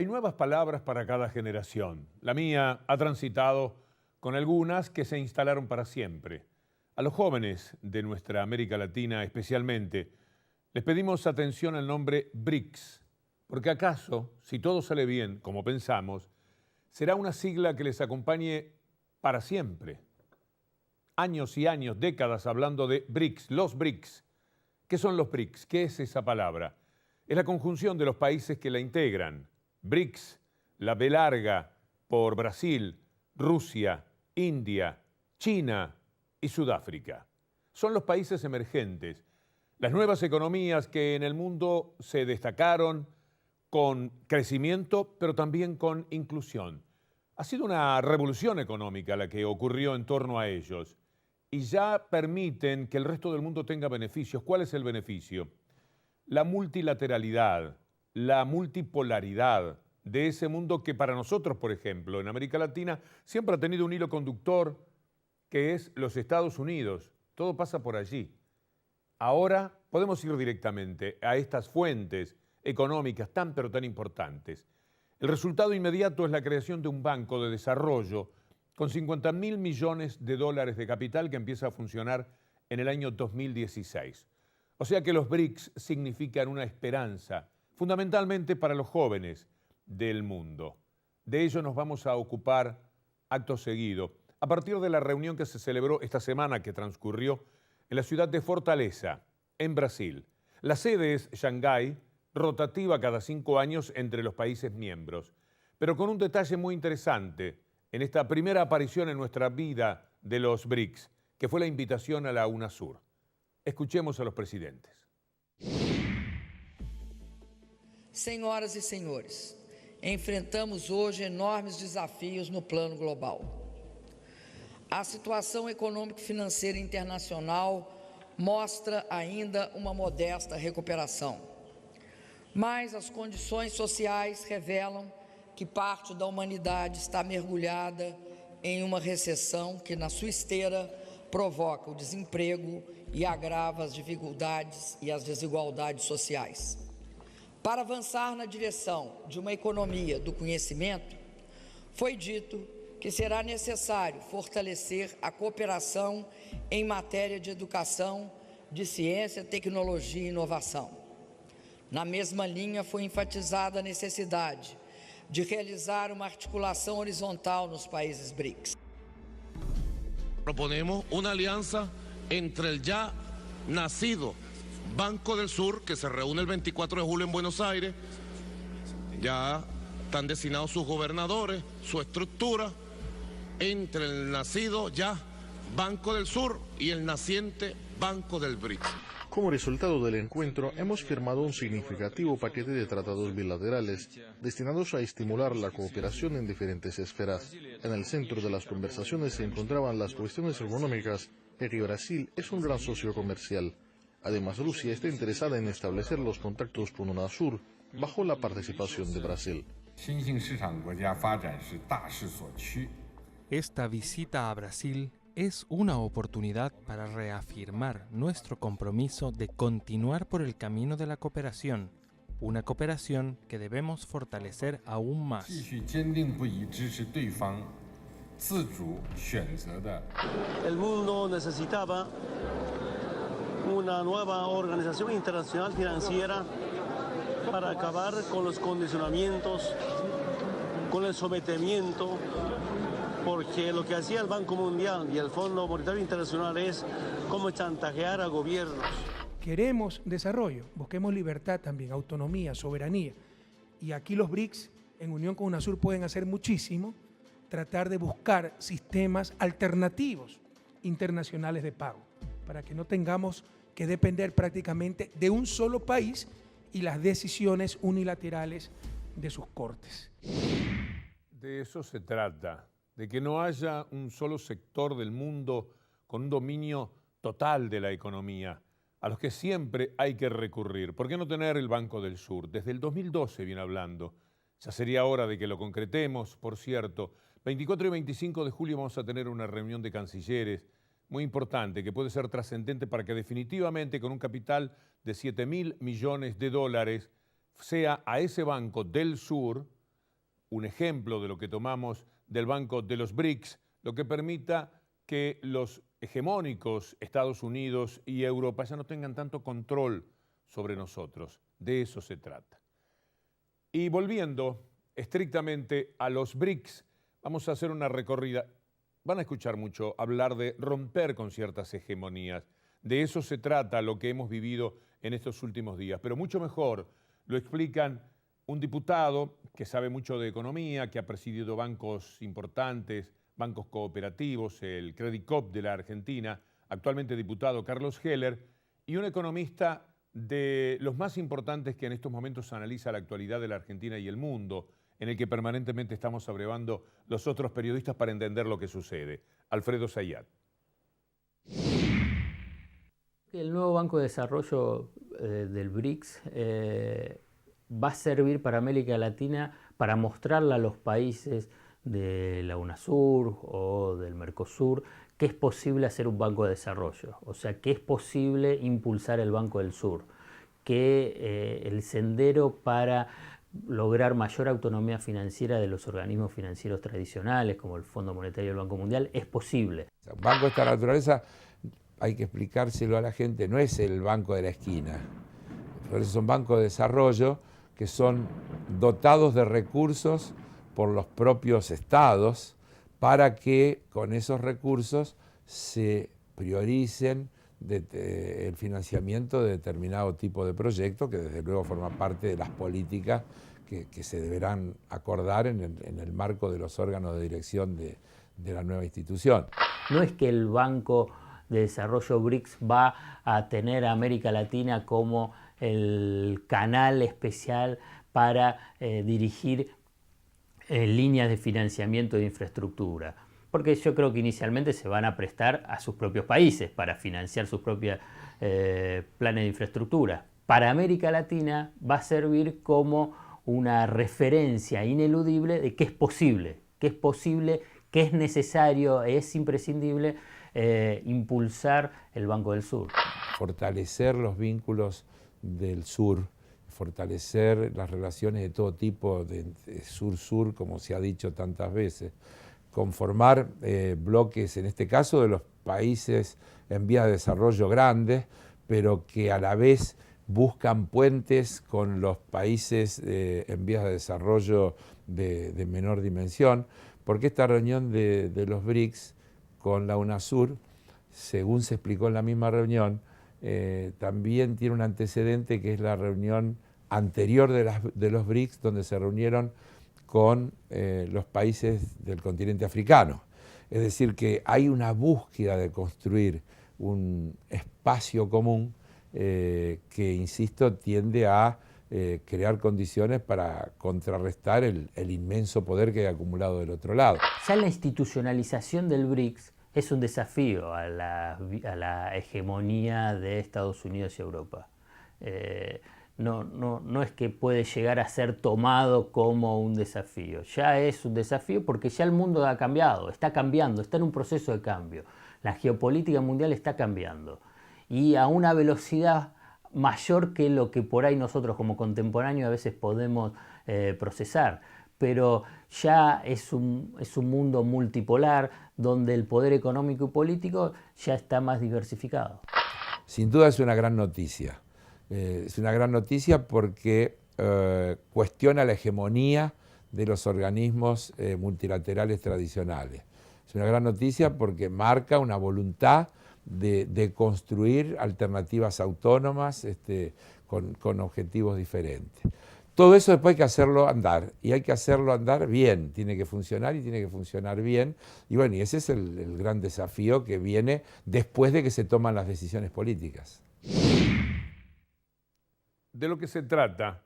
Hay nuevas palabras para cada generación. La mía ha transitado con algunas que se instalaron para siempre. A los jóvenes de nuestra América Latina especialmente, les pedimos atención al nombre BRICS, porque acaso, si todo sale bien, como pensamos, será una sigla que les acompañe para siempre. Años y años, décadas hablando de BRICS, los BRICS. ¿Qué son los BRICS? ¿Qué es esa palabra? Es la conjunción de los países que la integran. BRICS, la B larga por Brasil, Rusia, India, China y Sudáfrica. Son los países emergentes, las nuevas economías que en el mundo se destacaron con crecimiento, pero también con inclusión. Ha sido una revolución económica la que ocurrió en torno a ellos y ya permiten que el resto del mundo tenga beneficios. ¿Cuál es el beneficio? La multilateralidad, la multipolaridad de ese mundo que para nosotros, por ejemplo, en América Latina, siempre ha tenido un hilo conductor que es los Estados Unidos. Todo pasa por allí. Ahora podemos ir directamente a estas fuentes económicas tan pero tan importantes. El resultado inmediato es la creación de un banco de desarrollo con 50.000 millones de dólares de capital que empieza a funcionar en el año 2016. O sea que los BRICS significan una esperanza, fundamentalmente para los jóvenes del mundo. De ello nos vamos a ocupar acto seguido, a partir de la reunión que se celebró esta semana que transcurrió en la ciudad de Fortaleza, en Brasil. La sede es Shanghái, rotativa cada 5 años entre los países miembros, pero con un detalle muy interesante en esta primera aparición en nuestra vida de los BRICS, que fue la invitación a la UNASUR. Escuchemos a los presidentes. Senhoras e senhores, enfrentamos hoje enormes desafios no plano global. A situação econômico-financeira internacional mostra ainda uma modesta recuperação, mas as condições sociais revelam que parte da humanidade está mergulhada em uma recessão que, na sua esteira, provoca o desemprego e agrava as dificuldades e as desigualdades sociais. Para avançar na direção de uma economia do conhecimento, foi dito que será necessário fortalecer a cooperação em matéria de educação, de ciência, tecnologia e inovação. Na mesma linha, foi enfatizada a necessidade de realizar uma articulação horizontal nos países BRICS. Proponemos una alianza entre el ya nacido Banco del Sur, que se reúne el 24 de julio en Buenos Aires. Ya están designados sus gobernadores, su estructura, entre el nacido ya Banco del Sur y el naciente Banco del BRICS. Como resultado del encuentro, hemos firmado un significativo paquete de tratados bilaterales destinados a estimular la cooperación en diferentes esferas. En el centro de las conversaciones se encontraban las cuestiones económicas, ya que Brasil es un gran socio comercial. Además, Rusia está interesada en establecer los contactos con UNASUR bajo la participación de Brasil. Esta visita a Brasil es una oportunidad para reafirmar nuestro compromiso de continuar por el camino de la cooperación, una cooperación que debemos fortalecer aún más. El mundo necesitaba una nueva organización internacional financiera para acabar con los condicionamientos, con el sometimiento, porque lo que hacía el Banco Mundial y el Fondo Monetario Internacional es cómo chantajear a gobiernos. Queremos desarrollo, busquemos libertad también, autonomía, soberanía. Y aquí los BRICS, en unión con UNASUR, pueden hacer muchísimo, tratar de buscar sistemas alternativos internacionales de pago, para que no tengamos que depender prácticamente de un solo país y las decisiones unilaterales de sus cortes. De eso se trata, de que no haya un solo sector del mundo con un dominio total de la economía, a los que siempre hay que recurrir. ¿Por qué no tener el Banco del Sur? Desde el 2012 viene hablando. Ya sería hora de que lo concretemos, por cierto. 24 y 25 de julio vamos a tener una reunión de cancilleres muy importante, que puede ser trascendente para que definitivamente con un capital de 7.000 millones de dólares sea a ese Banco del Sur un ejemplo de lo que tomamos del Banco de los BRICS, lo que permita que los hegemónicos Estados Unidos y Europa ya no tengan tanto control sobre nosotros. De eso se trata. Y volviendo estrictamente a los BRICS, vamos a hacer una recorrida. Van a escuchar mucho hablar de romper con ciertas hegemonías. De eso se trata lo que hemos vivido en estos últimos días. Pero mucho mejor lo explican un diputado que sabe mucho de economía, que ha presidido bancos importantes, bancos cooperativos, el Credit Coop de la Argentina, actualmente diputado Carlos Heller, y un economista de los más importantes que en estos momentos analiza la actualidad de la Argentina y el mundo, en el que permanentemente estamos abrevando los otros periodistas para entender lo que sucede. Alfredo Zayat. El nuevo Banco de Desarrollo del BRICS va a servir para América Latina para mostrarle a los países de la UNASUR o del Mercosur que es posible hacer un banco de desarrollo, o sea, que es posible impulsar el Banco del Sur, que el sendero para lograr mayor autonomía financiera de los organismos financieros tradicionales, como el Fondo Monetario y el Banco Mundial, es posible. Un banco de esta naturaleza, hay que explicárselo a la gente, no es el banco de la esquina. Por eso son bancos de desarrollo que son dotados de recursos por los propios estados para que con esos recursos se prioricen el financiamiento de determinado tipo de proyectos que desde luego forma parte de las políticas que se deberán acordar en el marco de los órganos de dirección de la nueva institución. No es que el Banco de Desarrollo BRICS va a tener a América Latina como el canal especial para dirigir líneas de financiamiento de infraestructura, porque yo creo que inicialmente se van a prestar a sus propios países para financiar sus propios planes de infraestructura. Para América Latina va a servir como una referencia ineludible de que es posible, que es necesario, es imprescindible impulsar el Banco del Sur. Fortalecer los vínculos del sur, fortalecer las relaciones de todo tipo, de sur-sur, como se ha dicho tantas veces, conformar bloques, en este caso de los países en vías de desarrollo grandes, pero que a la vez buscan puentes con los países en vías de desarrollo de menor dimensión, porque esta reunión de los BRICS con la UNASUR, según se explicó en la misma reunión, también tiene un antecedente que es la reunión anterior de los BRICS, donde se reunieron con los países del continente africano. Es decir, que hay una búsqueda de construir un espacio común que, insisto, tiende a crear condiciones para contrarrestar el inmenso poder que hay acumulado del otro lado. Ya la institucionalización del BRICS es un desafío a la hegemonía de Estados Unidos y Europa. No es que puede llegar a ser tomado como un desafío. Ya es un desafío porque ya el mundo ha cambiado, está en un proceso de cambio. La geopolítica mundial está cambiando y a una velocidad mayor que lo que por ahí nosotros como contemporáneos a veces podemos procesar. Pero ya es un mundo multipolar donde el poder económico y político ya está más diversificado. Sin duda es una gran noticia. Es una gran noticia porque cuestiona la hegemonía de los organismos multilaterales tradicionales. Es una gran noticia porque marca una voluntad de construir alternativas autónomas con objetivos diferentes. Todo eso después hay que hacerlo andar, y hay que hacerlo andar bien, tiene que funcionar y tiene que funcionar bien. Y bueno, y ese es el gran desafío que viene después de que se toman las decisiones políticas. De lo que se trata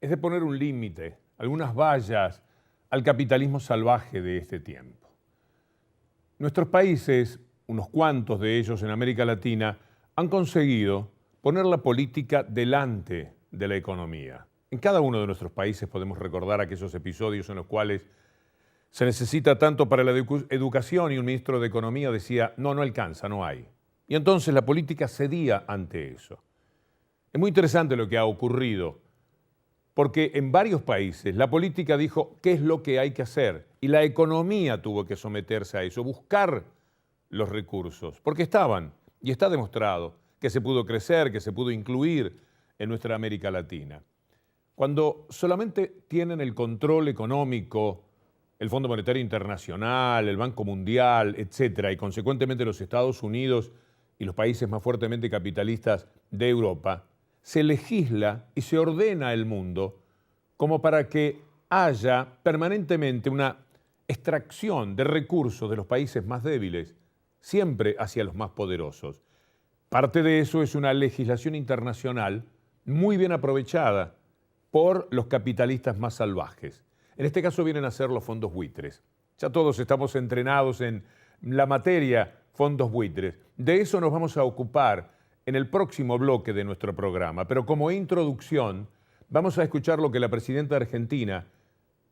es de poner un límite, algunas vallas al capitalismo salvaje de este tiempo. Nuestros países, unos cuantos de ellos en América Latina, han conseguido poner la política delante de la economía. En cada uno de nuestros países podemos recordar aquellos episodios en los cuales se necesita tanto para la educación y un ministro de Economía decía, no alcanza, no hay. Y entonces la política cedía ante eso. Es muy interesante lo que ha ocurrido porque en varios países la política dijo qué es lo que hay que hacer y la economía tuvo que someterse a eso, buscar los recursos, porque estaban, y está demostrado, que se pudo crecer, que se pudo incluir en nuestra América Latina. Cuando solamente tienen el control económico, el Fondo Monetario Internacional, el Banco Mundial, etcétera, y consecuentemente los Estados Unidos y los países más fuertemente capitalistas de Europa, se legisla y se ordena el mundo como para que haya permanentemente una extracción de recursos de los países más débiles, siempre hacia los más poderosos. Parte de eso es una legislación internacional muy bien aprovechada por los capitalistas más salvajes. En este caso vienen a ser los fondos buitres. Ya todos estamos entrenados en la materia fondos buitres. De eso nos vamos a ocupar en el próximo bloque de nuestro programa. Pero como introducción, vamos a escuchar lo que la presidenta argentina,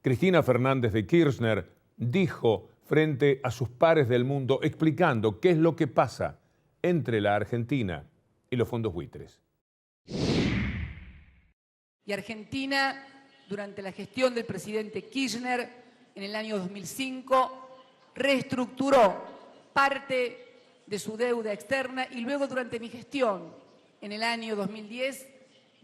Cristina Fernández de Kirchner, dijo frente a sus pares del mundo, explicando qué es lo que pasa entre la Argentina y los fondos buitres. Y Argentina, durante la gestión del presidente Kirchner, en el año 2005, reestructuró parte de su deuda externa y luego durante mi gestión, en el año 2010,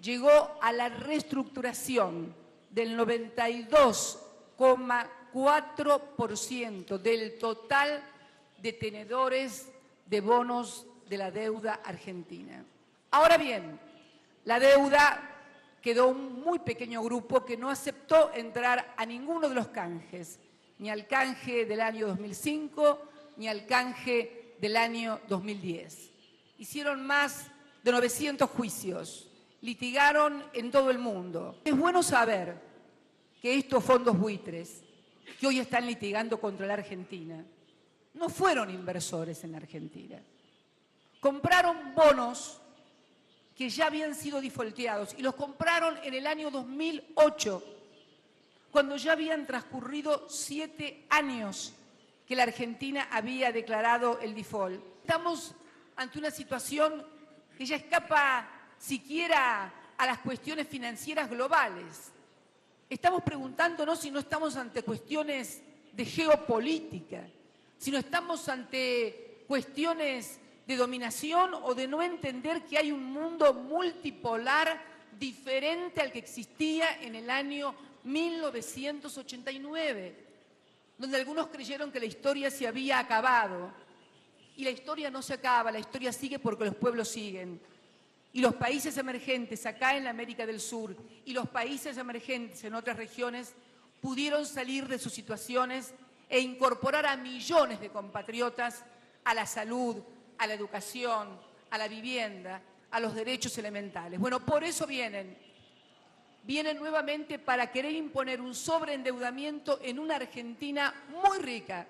llegó a la reestructuración del 92,4% del total de tenedores de bonos de la deuda argentina. Ahora bien, la deuda quedó un muy pequeño grupo que no aceptó entrar a ninguno de los canjes, ni al canje del año 2005, ni al canje del año 2010. Hicieron más de 900 juicios, litigaron en todo el mundo. Es bueno saber que estos fondos buitres que hoy están litigando contra la Argentina no fueron inversores en la Argentina. Compraron bonos que ya habían sido defaulteados y los compraron en el año 2008, cuando ya habían transcurrido 7 años que la Argentina había declarado el default. Estamos ante una situación que ya escapa siquiera a las cuestiones financieras globales. Estamos preguntándonos si no estamos ante cuestiones de geopolítica, si no estamos ante cuestiones de dominación o de no entender que hay un mundo multipolar diferente al que existía en el año 1989, donde algunos creyeron que la historia se había acabado. Y la historia no se acaba, la historia sigue porque los pueblos siguen. Y los países emergentes acá en la América del Sur y los países emergentes en otras regiones pudieron salir de sus situaciones e incorporar a millones de compatriotas a la salud, a la educación, a la vivienda, a los derechos elementales. Bueno, por eso vienen nuevamente para querer imponer un sobreendeudamiento en una Argentina muy rica.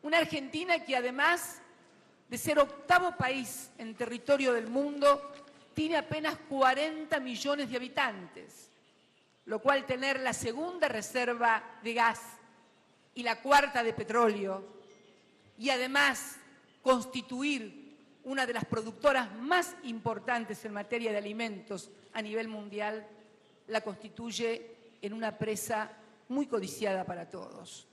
Una Argentina que además de ser octavo país en territorio del mundo, tiene apenas 40 millones de habitantes, lo cual tener la segunda reserva de gas y la cuarta de petróleo, y además constituir una de las productoras más importantes en materia de alimentos a nivel mundial, la constituye en una presa muy codiciada para todos.